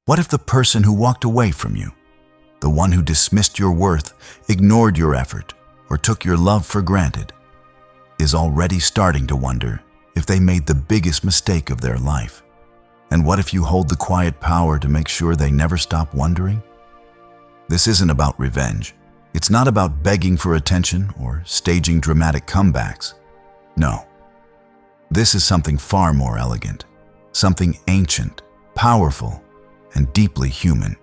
What if the person who walked away from you, the one who dismissed your worth, ignored your effort, or took your love for granted, is already starting to wonder if they made the biggest mistake of their life? And what if you hold the quiet power to make sure they never stop wondering? This isn't about revenge. It's not about begging for attention or staging dramatic comebacks. No. This is something far more elegant, something ancient, powerful, and deeply human.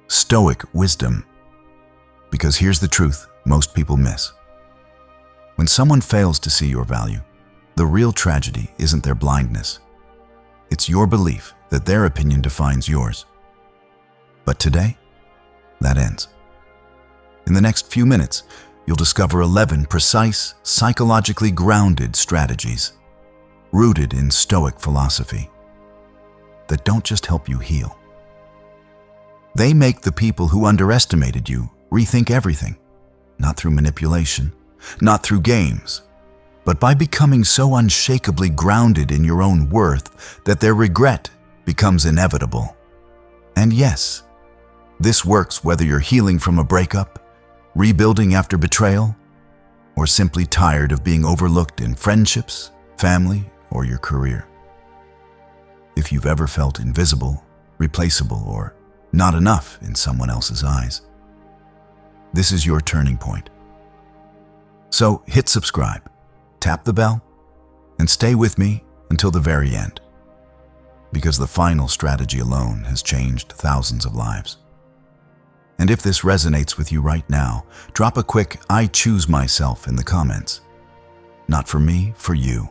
Stoic wisdom. Because here's the truth most people miss. When someone fails to see your value, the real tragedy isn't their blindness. It's your belief that their opinion defines yours. But today, that ends. In the next few minutes, you'll discover 11 precise, psychologically grounded strategies rooted in Stoic philosophy that don't just help you heal. They make the people who underestimated you rethink everything, not through manipulation, not through games, but by becoming so unshakably grounded in your own worth that their regret becomes inevitable. And yes, this works whether you're healing from a breakup, rebuilding after betrayal, or simply tired of being overlooked in friendships, family, or your career. If you've ever felt invisible, replaceable, or not enough in someone else's eyes, this is your turning point. So hit subscribe, tap the bell, and stay with me until the very end, because the final strategy alone has changed thousands of lives. And if this resonates with you right now, drop a quick "I choose myself" in the comments. Not for me, for you.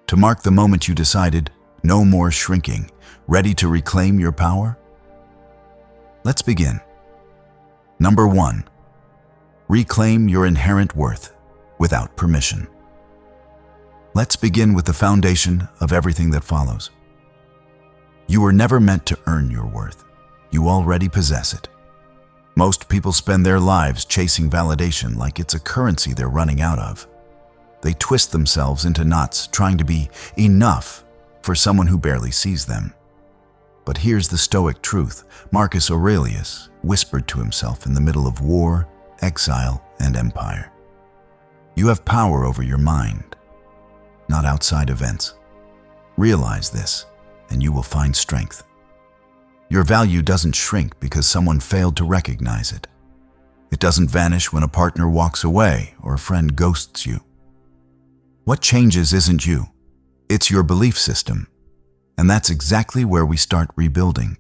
To mark the moment you decided, no more shrinking, ready to reclaim your power? Let's begin. Number 1. Reclaim your inherent worth without permission. Let's begin with the foundation of everything that follows. You were never meant to earn your worth. You already possess it. Most people spend their lives chasing validation like it's a currency they're running out of. They twist themselves into knots trying to be enough for someone who barely sees them. But here's the Stoic truth Marcus Aurelius whispered to himself in the middle of war, exile, and empire. You have power over your mind, not outside events. Realize this, and you will find strength. Your value doesn't shrink because someone failed to recognize it. It doesn't vanish when a partner walks away or a friend ghosts you. What changes isn't you, it's your belief system. And that's exactly where we start rebuilding.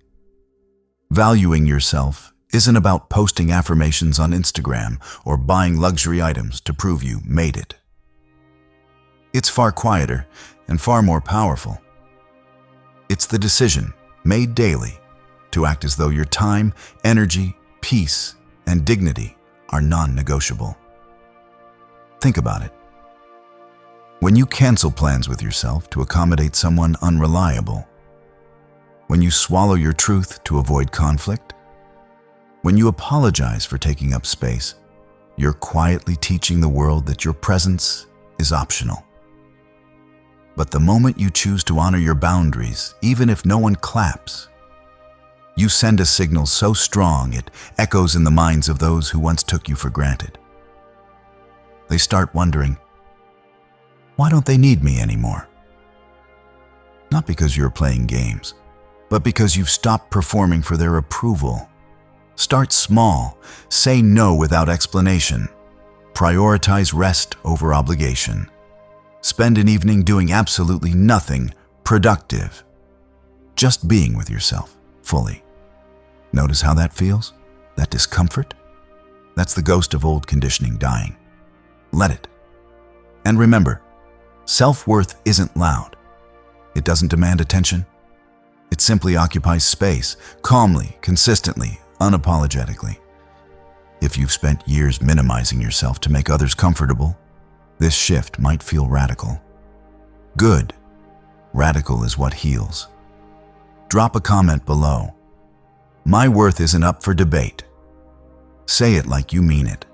Valuing yourself isn't about posting affirmations on Instagram or buying luxury items to prove you made it. It's far quieter and far more powerful. It's the decision, made daily, to act as though your time, energy, peace, and dignity are non-negotiable. Think about it. When you cancel plans with yourself to accommodate someone unreliable, when you swallow your truth to avoid conflict, when you apologize for taking up space, you're quietly teaching the world that your presence is optional. But the moment you choose to honor your boundaries, even if no one claps, you send a signal so strong it echoes in the minds of those who once took you for granted. They start wondering, why don't they need me anymore? Not because you're playing games, but because you've stopped performing for their approval. Start small, say no without explanation, prioritize rest over obligation. Spend an evening doing absolutely nothing productive, just being with yourself fully. Notice how that feels? That discomfort? That's the ghost of old conditioning dying. Let it. And remember, self-worth isn't loud. It doesn't demand attention. It simply occupies space, calmly, consistently, unapologetically. If you've spent years minimizing yourself to make others comfortable, this shift might feel radical. Good. Radical is what heals. Drop a comment below. My worth isn't up for debate. Say it like you mean it,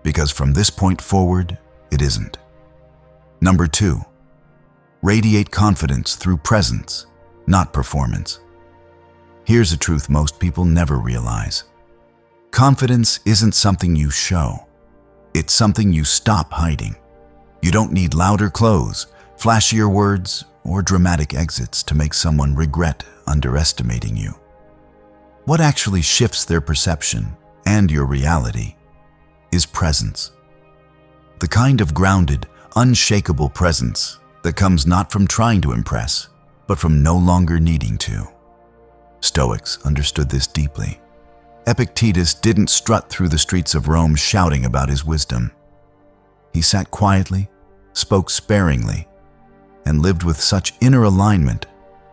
because from this point forward, it isn't. Number 2, radiate confidence through presence, not performance. Here's a truth most people never realize. Confidence isn't something you show. It's something you stop hiding. You don't need louder clothes, flashier words, or dramatic exits to make someone regret underestimating you. What actually shifts their perception and your reality is presence. The kind of grounded, unshakable presence that comes not from trying to impress, but from no longer needing to. Stoics understood this deeply. Epictetus didn't strut through the streets of Rome shouting about his wisdom. He sat quietly, spoke sparingly, and lived with such inner alignment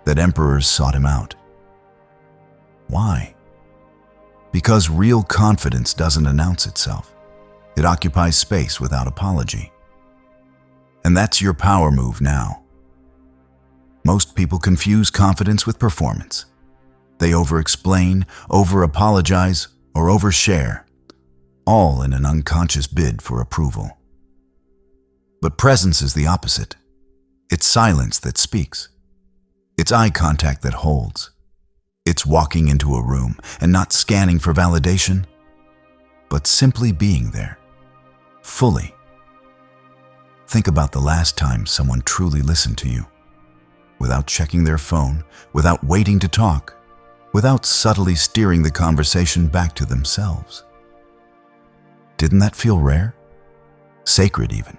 that emperors sought him out. Why? Because real confidence doesn't announce itself. It occupies space without apology. And that's your power move now. Most people confuse confidence with performance. They over-explain, over-apologize, or overshare, all in an unconscious bid for approval. But presence is the opposite. It's silence that speaks. It's eye contact that holds. It's walking into a room and not scanning for validation, but simply being there, fully. Think about the last time someone truly listened to you, without checking their phone, without waiting to talk, without subtly steering the conversation back to themselves. Didn't that feel rare? Sacred even.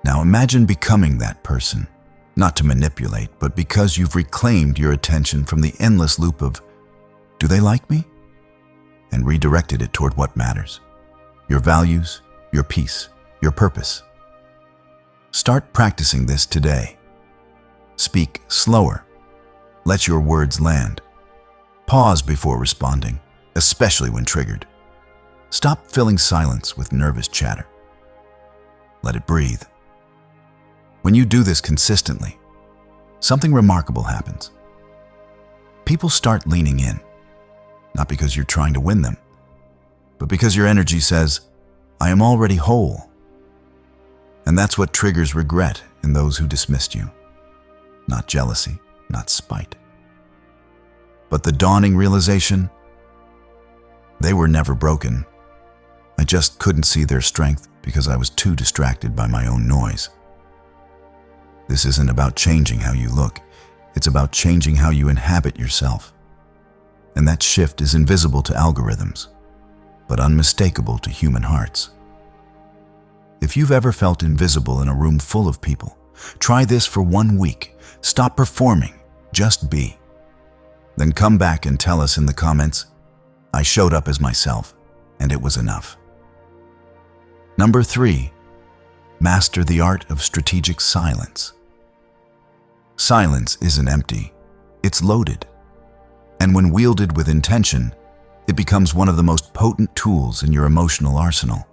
Now imagine becoming that person, not to manipulate, but because you've reclaimed your attention from the endless loop of, "Do they like me?" and redirected it toward what matters. Your values, your peace, your purpose. Start practicing this today. Speak slower. Let your words land. Pause before responding, especially when triggered. Stop filling silence with nervous chatter. Let it breathe. When you do this consistently, something remarkable happens. People start leaning in, not because you're trying to win them, but because your energy says, "I am already whole." And that's what triggers regret in those who dismissed you. Not jealousy, not spite, but the dawning realization, they were never broken. I just couldn't see their strength because I was too distracted by my own noise. This isn't about changing how you look. It's about changing how you inhabit yourself. And that shift is invisible to algorithms, but unmistakable to human hearts. If you've ever felt invisible in a room full of people, try this for 1 week. Stop performing, just be. Then come back and tell us in the comments, "I showed up as myself, and it was enough." Number 3, master the art of strategic silence. Silence isn't empty, it's loaded. And when wielded with intention, it becomes one of the most potent tools in your emotional arsenal.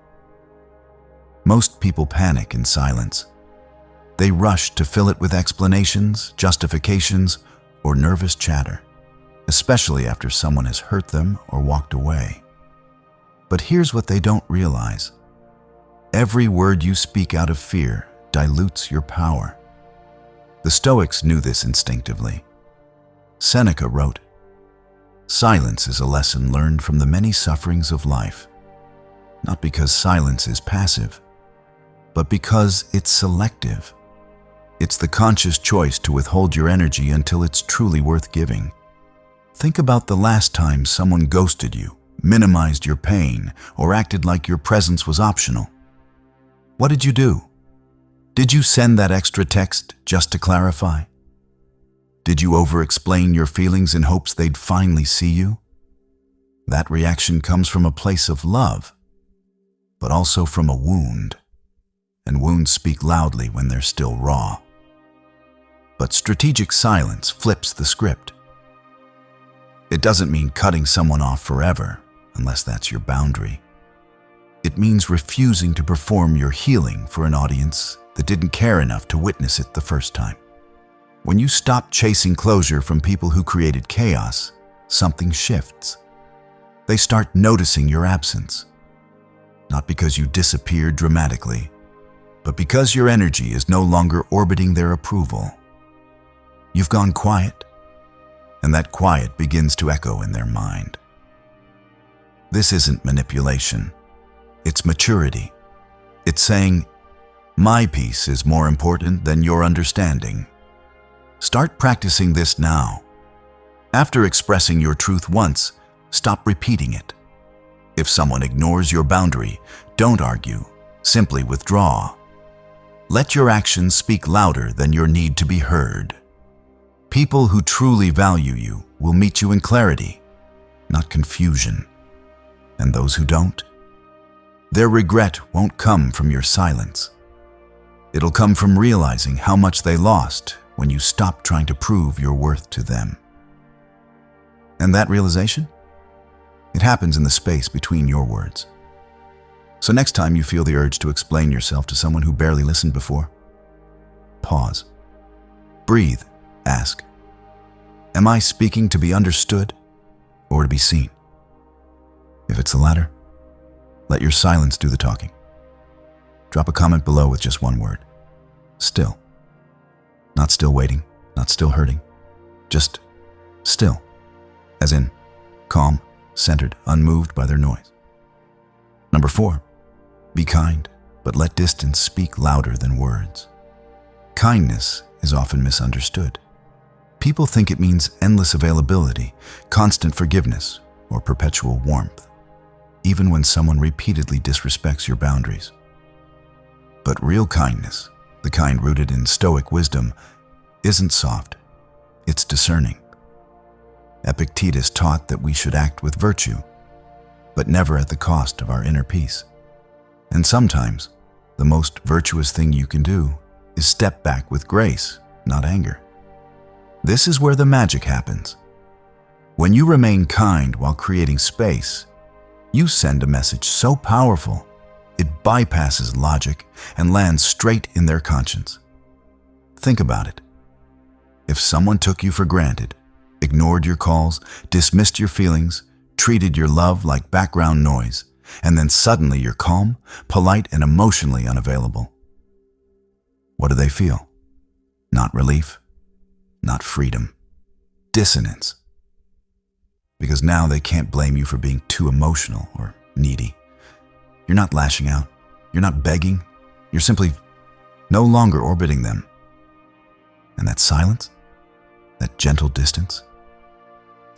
Most people panic in silence. They rush to fill it with explanations, justifications, or nervous chatter, especially after someone has hurt them or walked away. But here's what they don't realize. Every word you speak out of fear dilutes your power. The Stoics knew this instinctively. Seneca wrote, "Silence is a lesson learned from the many sufferings of life, not because silence is passive, but because it's selective. It's the conscious choice to withhold your energy until it's truly worth giving." Think about the last time someone ghosted you, minimized your pain, or acted like your presence was optional. What did you do? Did you send that extra text just to clarify? Did you over-explain your feelings in hopes they'd finally see you? That reaction comes from a place of love, but also from a wound. And wounds speak loudly when they're still raw. But strategic silence flips the script. It doesn't mean cutting someone off forever, unless that's your boundary. It means refusing to perform your healing for an audience that didn't care enough to witness it the first time. When you stop chasing closure from people who created chaos, something shifts. They start noticing your absence. Not because you disappeared dramatically, but because your energy is no longer orbiting their approval. You've gone quiet, and that quiet begins to echo in their mind. This isn't manipulation. It's maturity. It's saying, my peace is more important than your understanding. Start practicing this now. After expressing your truth once, stop repeating it. If someone ignores your boundary, don't argue, simply withdraw. Let your actions speak louder than your need to be heard. People who truly value you will meet you in clarity, not confusion. And those who don't, their regret won't come from your silence. It'll come from realizing how much they lost when you stopped trying to prove your worth to them. And that realization? It happens in the space between your words. So next time you feel the urge to explain yourself to someone who barely listened before, pause. Breathe. Ask, am I speaking to be understood or to be seen? If it's the latter, let your silence do the talking. Drop a comment below with just one word. Still. Not still waiting, not still hurting. Just still. As in, calm, centered, unmoved by their noise. Number 4, be kind, but let distance speak louder than words. Kindness is often misunderstood. People think it means endless availability, constant forgiveness, or perpetual warmth, even when someone repeatedly disrespects your boundaries. But real kindness, the kind rooted in Stoic wisdom, isn't soft, it's discerning. Epictetus taught that we should act with virtue, but never at the cost of our inner peace. And sometimes, the most virtuous thing you can do is step back with grace, not anger. This is where the magic happens. When you remain kind while creating space, you send a message so powerful, it bypasses logic and lands straight in their conscience. Think about it. If someone took you for granted, ignored your calls, dismissed your feelings, treated your love like background noise, and then suddenly you're calm, polite, and emotionally unavailable, what do they feel? Not relief, not freedom, dissonance. Because now they can't blame you for being too emotional or needy. You're not lashing out, you're not begging, you're simply no longer orbiting them. And that silence, that gentle distance,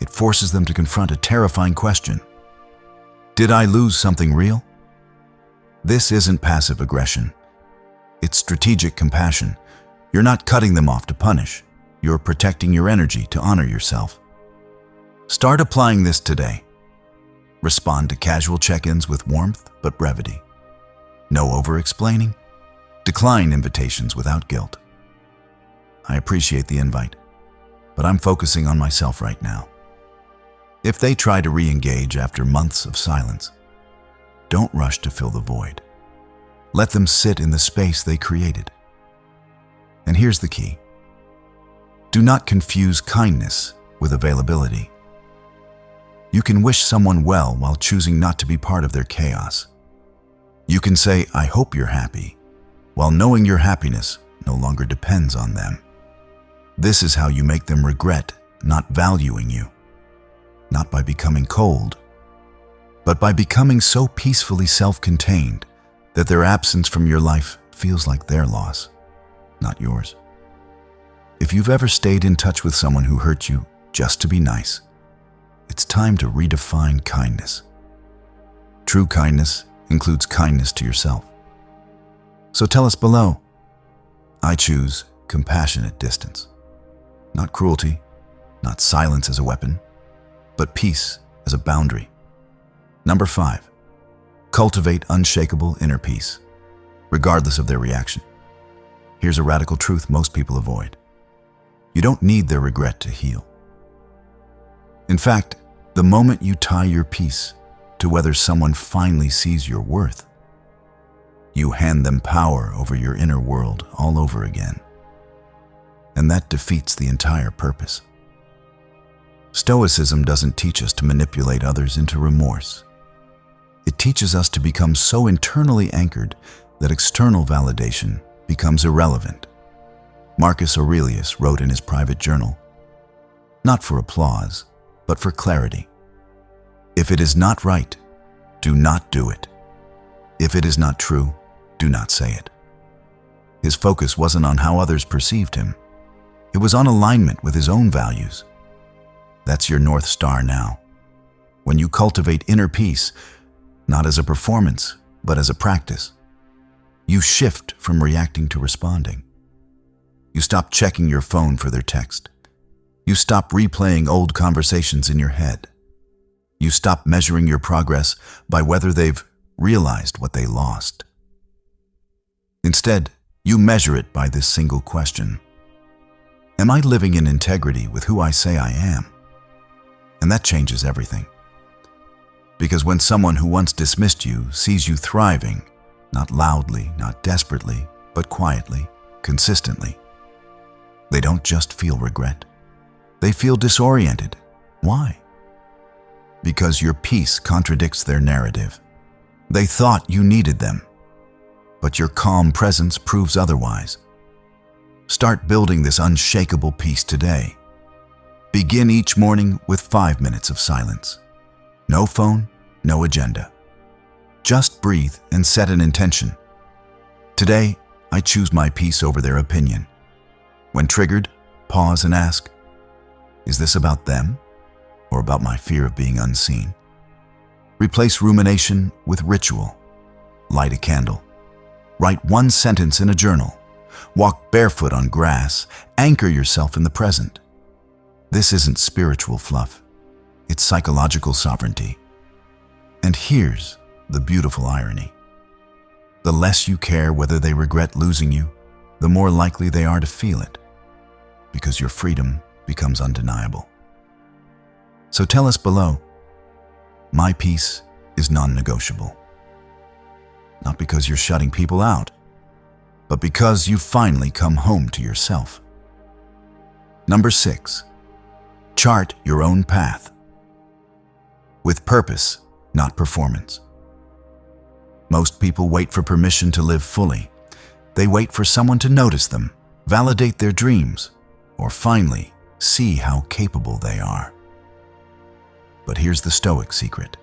it forces them to confront a terrifying question. Did I lose something real? This isn't passive aggression. It's strategic compassion. You're not cutting them off to punish. You're protecting your energy to honor yourself. Start applying this today. Respond to casual check-ins with warmth but brevity. No over-explaining. Decline invitations without guilt. I appreciate the invite, but I'm focusing on myself right now. If they try to re-engage after months of silence, don't rush to fill the void. Let them sit in the space they created. And here's the key. Do not confuse kindness with availability. You can wish someone well while choosing not to be part of their chaos. You can say, I hope you're happy, while knowing your happiness no longer depends on them. This is how you make them regret not valuing you. Not by becoming cold, but by becoming so peacefully self-contained that their absence from your life feels like their loss, not yours. If you've ever stayed in touch with someone who hurt you just to be nice, it's time to redefine kindness. True kindness includes kindness to yourself. So tell us below. I choose compassionate distance. Not cruelty, not silence as a weapon, but peace as a boundary. Number 5, cultivate unshakable inner peace, regardless of their reaction. Here's a radical truth most people avoid. You don't need their regret to heal. In fact, the moment you tie your peace to whether someone finally sees your worth, you hand them power over your inner world all over again. And that defeats the entire purpose. Stoicism doesn't teach us to manipulate others into remorse. It teaches us to become so internally anchored that external validation becomes irrelevant. Marcus Aurelius wrote in his private journal, not for applause, but for clarity. If it is not right, do not do it. If it is not true, do not say it. His focus wasn't on how others perceived him. It was on alignment with his own values. That's your North Star now. When you cultivate inner peace, not as a performance, but as a practice, you shift from reacting to responding. You stop checking your phone for their text. You stop replaying old conversations in your head. You stop measuring your progress by whether they've realized what they lost. Instead, you measure it by this single question: am I living in integrity with who I say I am? And that changes everything. Because when someone who once dismissed you sees you thriving, not loudly, not desperately, but quietly, consistently, they don't just feel regret. They feel disoriented. Why? Because your peace contradicts their narrative. They thought you needed them, but your calm presence proves otherwise. Start building this unshakable peace today. Begin each morning with 5 minutes of silence. No phone, no agenda. Just breathe and set an intention. Today, I choose my peace over their opinion. When triggered, pause and ask, is this about them or about my fear of being unseen? Replace rumination with ritual. Light a candle. Write one sentence in a journal. Walk barefoot on grass. Anchor yourself in the present. This isn't spiritual fluff. It's psychological sovereignty. And here's the beautiful irony. The less you care whether they regret losing you, the more likely they are to feel it, because your freedom becomes undeniable. So tell us below, my peace is non-negotiable. Not because you're shutting people out, but because you've finally come home to yourself. Number 6, chart your own path. With purpose, not performance. Most people wait for permission to live fully. They wait for someone to notice them, validate their dreams, or finally see how capable they are. But here's the Stoic secret.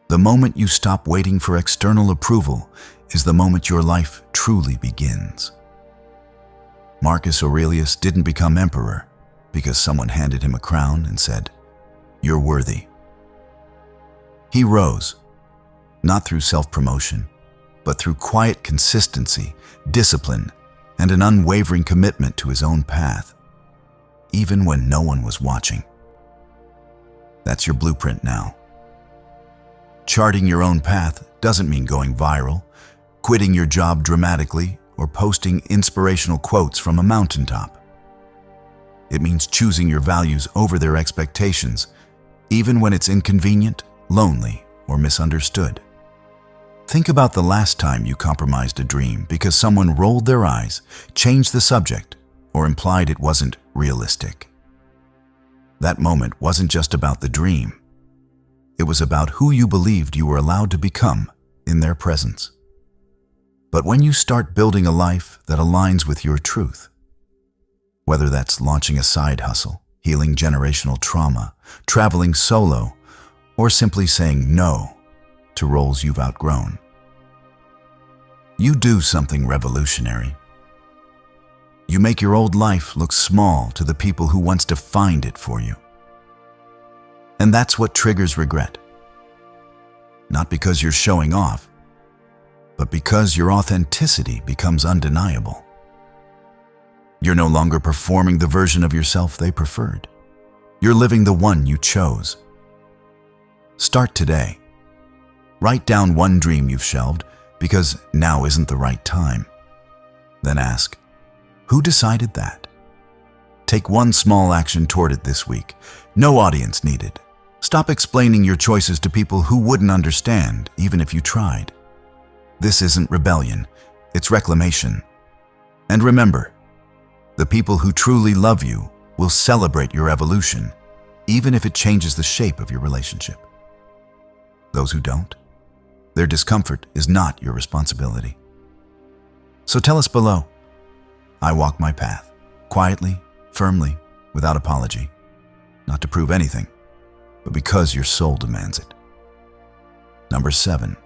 The moment you stop waiting for external approval is the moment your life truly begins. Marcus Aurelius didn't become emperor because someone handed him a crown and said, "You're worthy." He rose, not through self-promotion, but through quiet consistency, discipline, and an unwavering commitment to his own path, even when no one was watching. That's your blueprint now. Charting your own path doesn't mean going viral, quitting your job dramatically, or posting inspirational quotes from a mountaintop. It means choosing your values over their expectations, even when it's inconvenient, lonely, or misunderstood. Think about the last time you compromised a dream because someone rolled their eyes, changed the subject, or implied it wasn't realistic. That moment wasn't just about the dream. It was about who you believed you were allowed to become in their presence. But when you start building a life that aligns with your truth, whether that's launching a side hustle, healing generational trauma, traveling solo, or simply saying no to roles you've outgrown, you do something revolutionary. You make your old life look small to the people who once defined it for you. And that's what triggers regret. Not because you're showing off, but because your authenticity becomes undeniable. You're no longer performing the version of yourself they preferred. You're living the one you chose. Start today. Write down one dream you've shelved because now isn't the right time. Then ask, who decided that? Take one small action toward it this week. No audience needed. Stop explaining your choices to people who wouldn't understand, even if you tried. This isn't rebellion, it's reclamation. And remember, the people who truly love you will celebrate your evolution, even if it changes the shape of your relationship. Those who don't, their discomfort is not your responsibility. So tell us below. I walk my path, quietly, firmly, without apology, not to prove anything, but because your soul demands it. Number 7,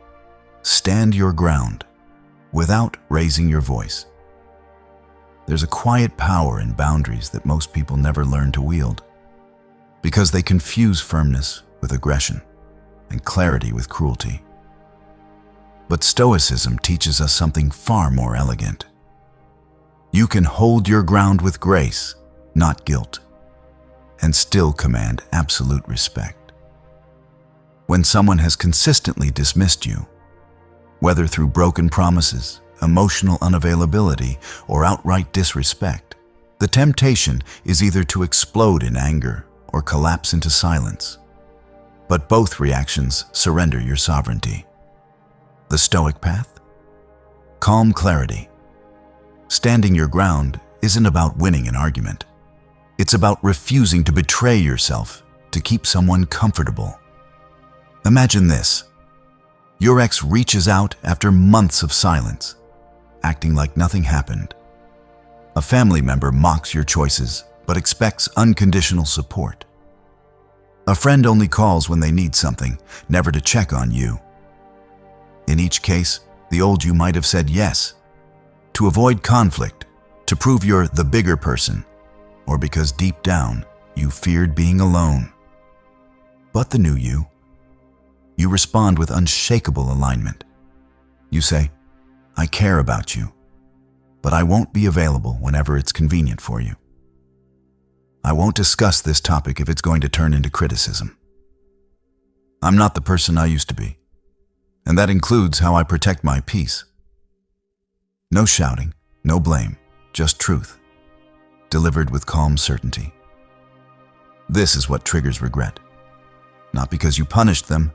stand your ground without raising your voice. There's a quiet power in boundaries that most people never learn to wield, because they confuse firmness with aggression and clarity with cruelty. But Stoicism teaches us something far more elegant. You can hold your ground with grace, not guilt, and still command absolute respect. When someone has consistently dismissed you, whether through broken promises, emotional unavailability, or outright disrespect, the temptation is either to explode in anger or collapse into silence. But both reactions surrender your sovereignty. The Stoic path? Calm clarity. Standing your ground isn't about winning an argument. It's about refusing to betray yourself to keep someone comfortable. Imagine this. Your ex reaches out after months of silence, acting like nothing happened. A family member mocks your choices but expects unconditional support. A friend only calls when they need something, never to check on you. In each case, the old you might have said yes, to avoid conflict, to prove you're the bigger person, or because deep down you feared being alone. But the new you respond with unshakable alignment. You say, I care about you, but I won't be available whenever it's convenient for you. I won't discuss this topic if it's going to turn into criticism. I'm not the person I used to be, and that includes how I protect my peace. No shouting, no blame, just truth, delivered with calm certainty. This is what triggers regret. Not because you punished them,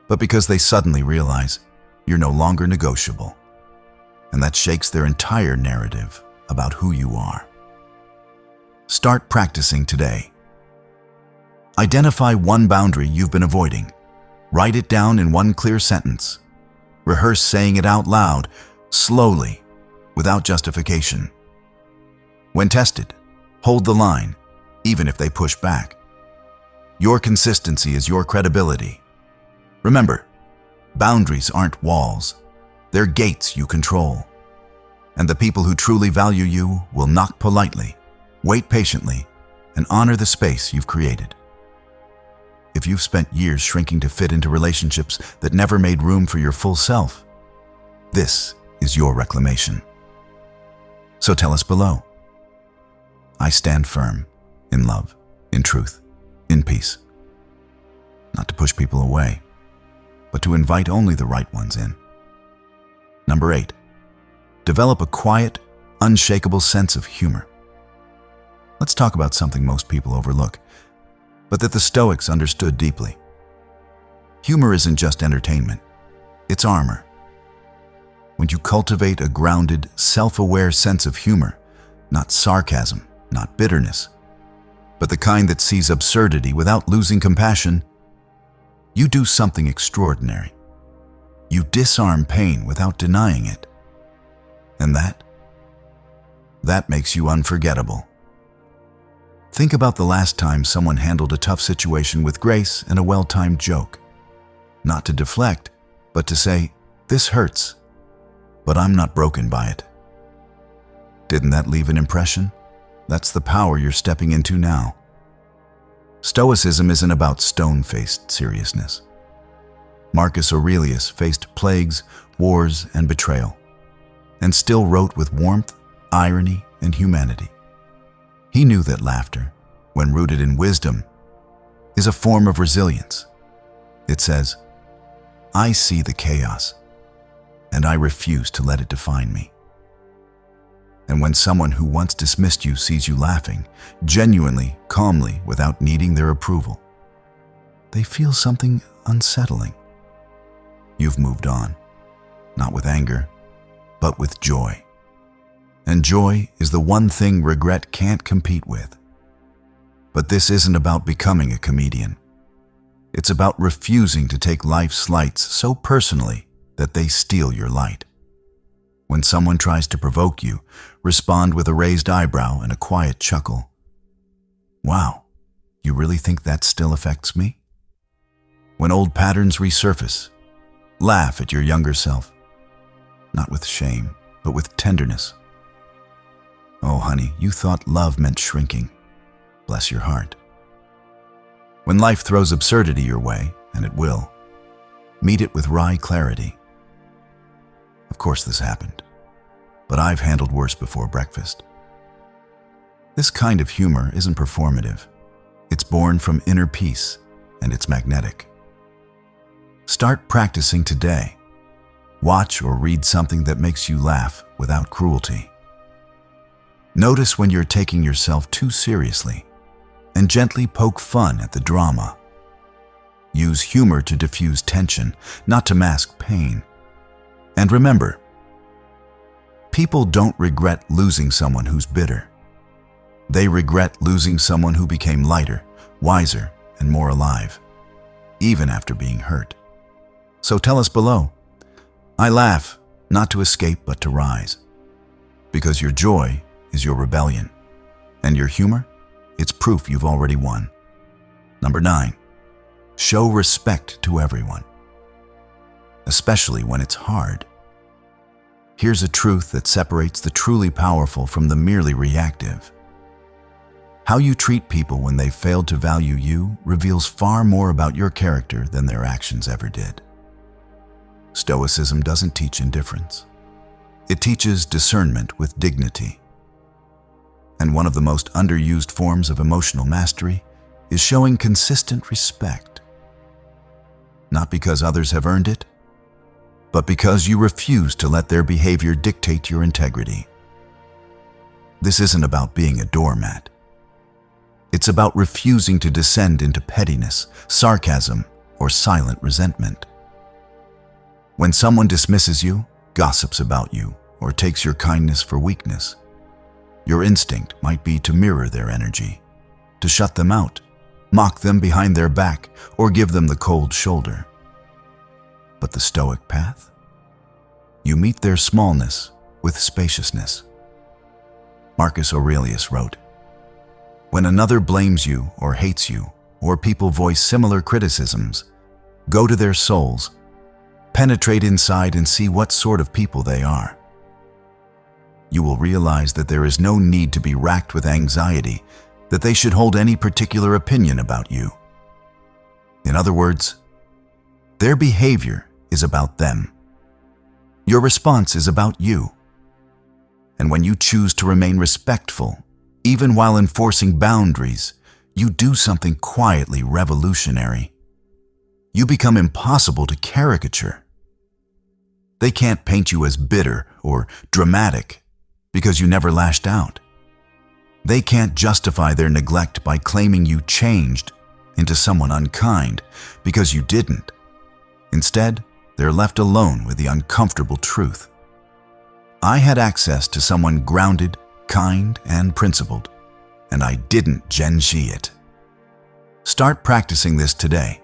but because they suddenly realize you're no longer negotiable. And that shakes their entire narrative about who you are. Start practicing today. Identify one boundary you've been avoiding. Write it down in one clear sentence. Rehearse saying it out loud, slowly, without justification. When tested, hold the line, even if they push back. Your consistency is your credibility. Remember, boundaries aren't walls. They're gates you control. And the people who truly value you will knock politely, wait patiently, and honor the space you've created. If you've spent years shrinking to fit into relationships that never made room for your full self, this is your reclamation. So tell us below. I stand firm in love, in truth, in peace. Not to push people away, but to invite only the right ones in. Number 8, develop a quiet, unshakable sense of humor. Let's talk about something most people overlook, but that the Stoics understood deeply. Humor isn't just entertainment, it's armor. When you cultivate a grounded, self-aware sense of humor, not sarcasm, not bitterness, but the kind that sees absurdity without losing compassion, you do something extraordinary. You disarm pain without denying it. And that makes you unforgettable. Think about the last time someone handled a tough situation with grace and a well-timed joke. Not to deflect, but to say, this hurts, but I'm not broken by it. Didn't that leave an impression? That's the power you're stepping into now. Stoicism isn't about stone-faced seriousness. Marcus Aurelius faced plagues, wars, and betrayal, and still wrote with warmth, irony, and humanity. He knew that laughter, when rooted in wisdom, is a form of resilience. It says, I see the chaos, and I refuse to let it define me. And when someone who once dismissed you sees you laughing, genuinely, calmly, without needing their approval, they feel something unsettling. You've moved on, not with anger, but with joy. And joy is the one thing regret can't compete with. But this isn't about becoming a comedian. It's about refusing to take life's slights so personally that they steal your light. When someone tries to provoke you, respond with a raised eyebrow and a quiet chuckle. Wow, you really think that still affects me? When old patterns resurface, laugh at your younger self, not with shame, but with tenderness. Oh, honey, you thought love meant shrinking. Bless your heart. When life throws absurdity your way, and it will, meet it with wry clarity. Of course this happened, but I've handled worse before breakfast. This kind of humor isn't performative. It's born from inner peace, and it's magnetic. Start practicing today. Watch or read something that makes you laugh without cruelty. Notice when you're taking yourself too seriously, and gently poke fun at the drama. Use humor to diffuse tension, not to mask pain. And remember, people don't regret losing someone who's bitter. They regret losing someone who became lighter, wiser, and more alive, even after being hurt. So tell us below. I laugh, not to escape, but to rise. Because your joy is your rebellion, and your humor, it's proof you've already won. Number 9, show respect to everyone, especially when it's hard. Here's a truth that separates the truly powerful from the merely reactive. How you treat people when they failed to value you reveals far more about your character than their actions ever did. Stoicism doesn't teach indifference. It teaches discernment with dignity. And one of the most underused forms of emotional mastery is showing consistent respect. Not because others have earned it, but because you refuse to let their behavior dictate your integrity. This isn't about being a doormat. It's about refusing to descend into pettiness, sarcasm, or silent resentment. When someone dismisses you, gossips about you, or takes your kindness for weakness, your instinct might be to mirror their energy, to shut them out, mock them behind their back, or give them the cold shoulder. But the Stoic path? You meet their smallness with spaciousness. Marcus Aurelius wrote, "When another blames you or hates you, or people voice similar criticisms, go to their souls, penetrate inside and see what sort of people they are. You will realize that there is no need to be racked with anxiety that they should hold any particular opinion about you. In other words, their behavior is about them. Your response is about you. And when you choose to remain respectful, even while enforcing boundaries, you do something quietly revolutionary. You become impossible to caricature. They can't paint you as bitter or dramatic because you never lashed out. They can't justify their neglect by claiming you changed into someone unkind because you didn't. Instead, they're left alone with the uncomfortable truth. I had access to someone grounded, kind, and principled, and I didn't Gen-Z it. Start practicing this today.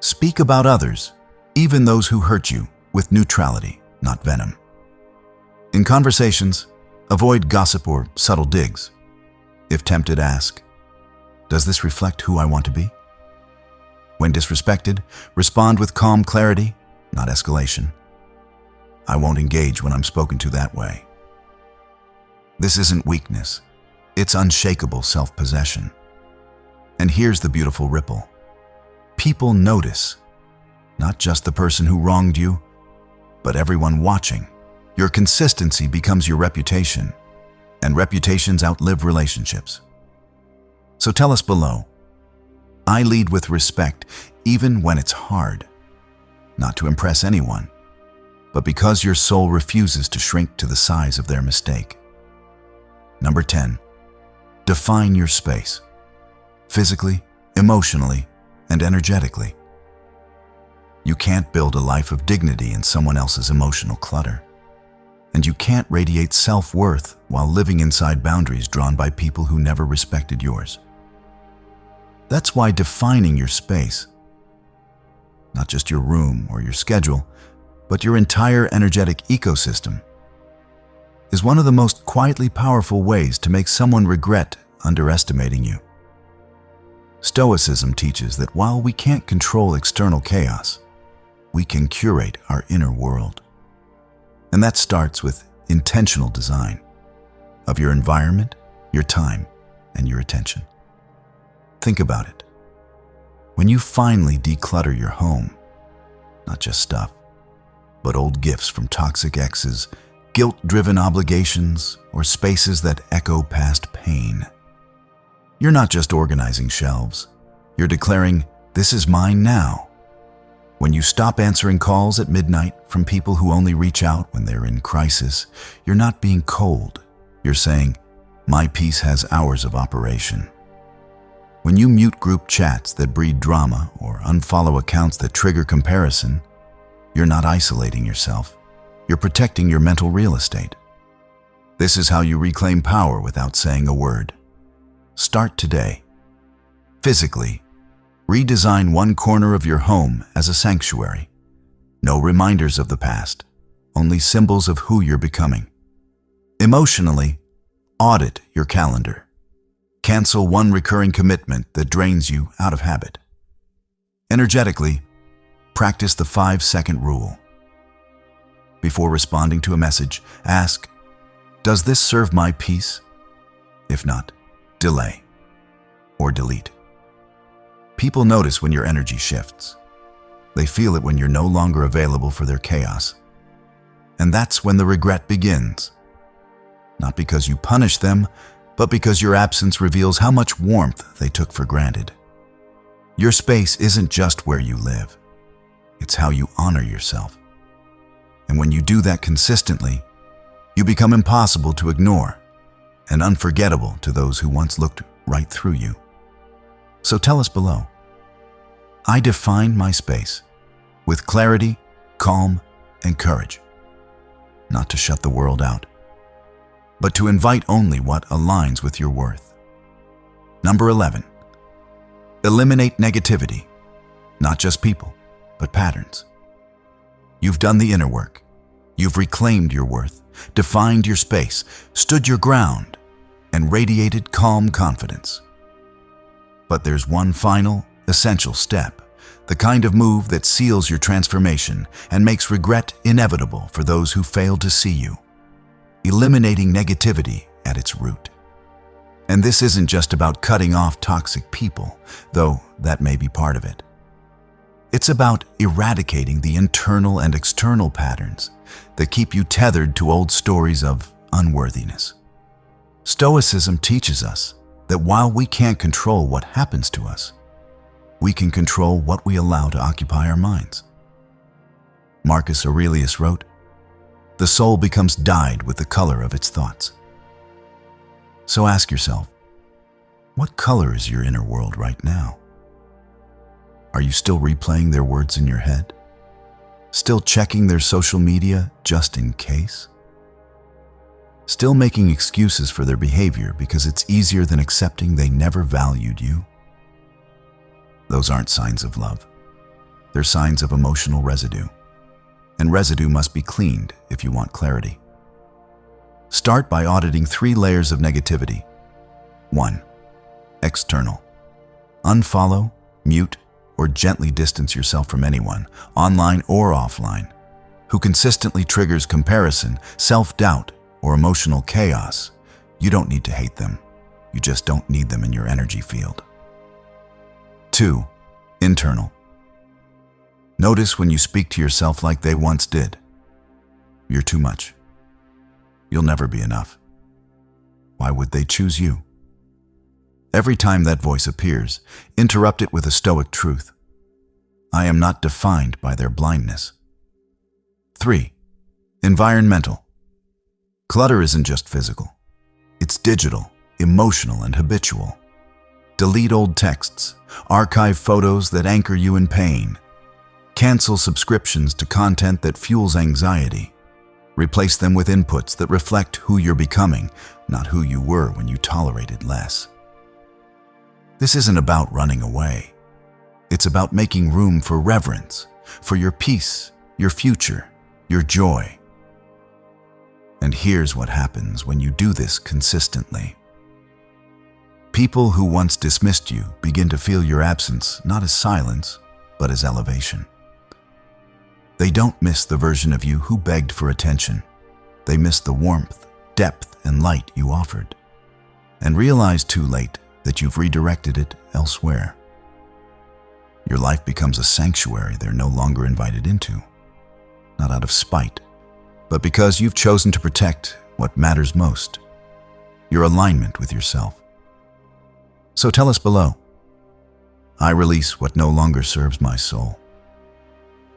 Speak about others, even those who hurt you, with neutrality, not venom. In conversations, avoid gossip or subtle digs. If tempted, ask, does this reflect who I want to be? When disrespected, respond with calm clarity, not escalation. I won't engage when I'm spoken to that way. This isn't weakness. It's unshakable self-possession. And here's the beautiful ripple. People notice, not just the person who wronged you, but everyone watching. Your consistency becomes your reputation, and reputations outlive relationships. So tell us below. I lead with respect even when it's hard, not to impress anyone, but because your soul refuses to shrink to the size of their mistake. Number 10, define your space, physically, emotionally, and energetically. You can't build a life of dignity in someone else's emotional clutter. And you can't radiate self-worth while living inside boundaries drawn by people who never respected yours. That's why defining your space, not just your room or your schedule, but your entire energetic ecosystem, is one of the most quietly powerful ways to make someone regret underestimating you. Stoicism teaches that while we can't control external chaos, we can curate our inner world. And that starts with intentional design of your environment, your time, and your attention. Think about it. When you finally declutter your home, not just stuff, but old gifts from toxic exes, guilt-driven obligations, or spaces that echo past pain, you're not just organizing shelves. You're declaring, "This is mine now." When you stop answering calls at midnight from people who only reach out when they're in crisis, you're not being cold. You're saying, "My peace has hours of operation." When you mute group chats that breed drama or unfollow accounts that trigger comparison, you're not isolating yourself. You're protecting your mental real estate. This is how you reclaim power without saying a word. Start today. Physically, redesign one corner of your home as a sanctuary. No reminders of the past, only symbols of who you're becoming. Emotionally, audit your calendar. Cancel one recurring commitment that drains you out of habit. Energetically, practice the 5-second rule. Before responding to a message, ask, "Does this serve my peace?" If not, delay or delete. People notice when your energy shifts. They feel it when you're no longer available for their chaos. And that's when the regret begins. Not because you punish them, but because your absence reveals how much warmth they took for granted. Your space isn't just where you live. It's how you honor yourself. And when you do that consistently, you become impossible to ignore and unforgettable to those who once looked right through you. So tell us below. I define my space with clarity, calm, and courage. Not to shut the world out, but to invite only what aligns with your worth. Number 11. Eliminate negativity, not just people, but patterns. You've done the inner work. You've reclaimed your worth, defined your space, stood your ground, and radiated calm confidence. But there's one final, essential step, the kind of move that seals your transformation and makes regret inevitable for those who fail to see you. Eliminating negativity at its root. And this isn't just about cutting off toxic people, though that may be part of it. It's about eradicating the internal and external patterns that keep you tethered to old stories of unworthiness. Stoicism teaches us that while we can't control what happens to us, we can control what we allow to occupy our minds. Marcus Aurelius wrote, "The soul becomes dyed with the color of its thoughts." So ask yourself, what color is your inner world right now? Are you still replaying their words in your head? Still checking their social media just in case? Still making excuses for their behavior because it's easier than accepting they never valued you? Those aren't signs of love. They're signs of emotional residue. And residue must be cleaned if you want clarity. Start by auditing 3 layers of negativity. 1. External. Unfollow, mute, or gently distance yourself from anyone, online or offline, who consistently triggers comparison, self-doubt, or emotional chaos. You don't need to hate them. You just don't need them in your energy field. 2. Internal. Notice when you speak to yourself like they once did. You're too much. You'll never be enough. Why would they choose you? Every time that voice appears, interrupt it with a Stoic truth. I am not defined by their blindness. 3. Environmental. Clutter isn't just physical. It's digital, emotional, and habitual. Delete old texts. Archive photos that anchor you in pain. Cancel subscriptions to content that fuels anxiety. Replace them with inputs that reflect who you're becoming, not who you were when you tolerated less. This isn't about running away. It's about making room for reverence, for your peace, your future, your joy. And here's what happens when you do this consistently. People who once dismissed you begin to feel your absence not as silence, but as elevation. They don't miss the version of you who begged for attention. They miss the warmth, depth, and light you offered, and realize too late that you've redirected it elsewhere. Your life becomes a sanctuary they're no longer invited into, not out of spite, but because you've chosen to protect what matters most, your alignment with yourself. So tell us below, I release what no longer serves my soul.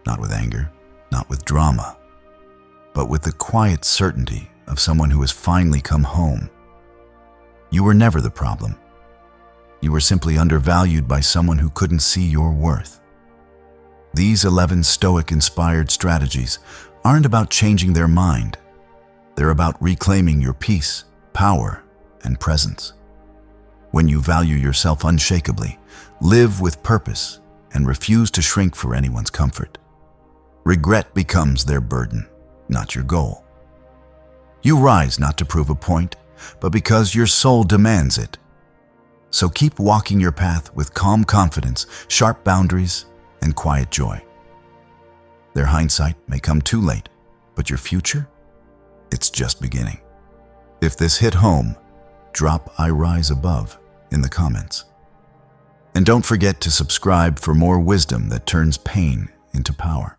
Not with anger, not with drama, but with the quiet certainty of someone who has finally come home. You were never the problem. You were simply undervalued by someone who couldn't see your worth. These 11 Stoic-inspired strategies aren't about changing their mind. They're about reclaiming your peace, power, and presence. When you value yourself unshakably, live with purpose, and refuse to shrink for anyone's comfort, regret becomes their burden, not your goal. You rise not to prove a point, but because your soul demands it. So keep walking your path with calm confidence, sharp boundaries, and quiet joy. Their hindsight may come too late, but your future? It's just beginning. If this hit home, drop "I rise above" in the comments. And don't forget to subscribe for more wisdom that turns pain into power.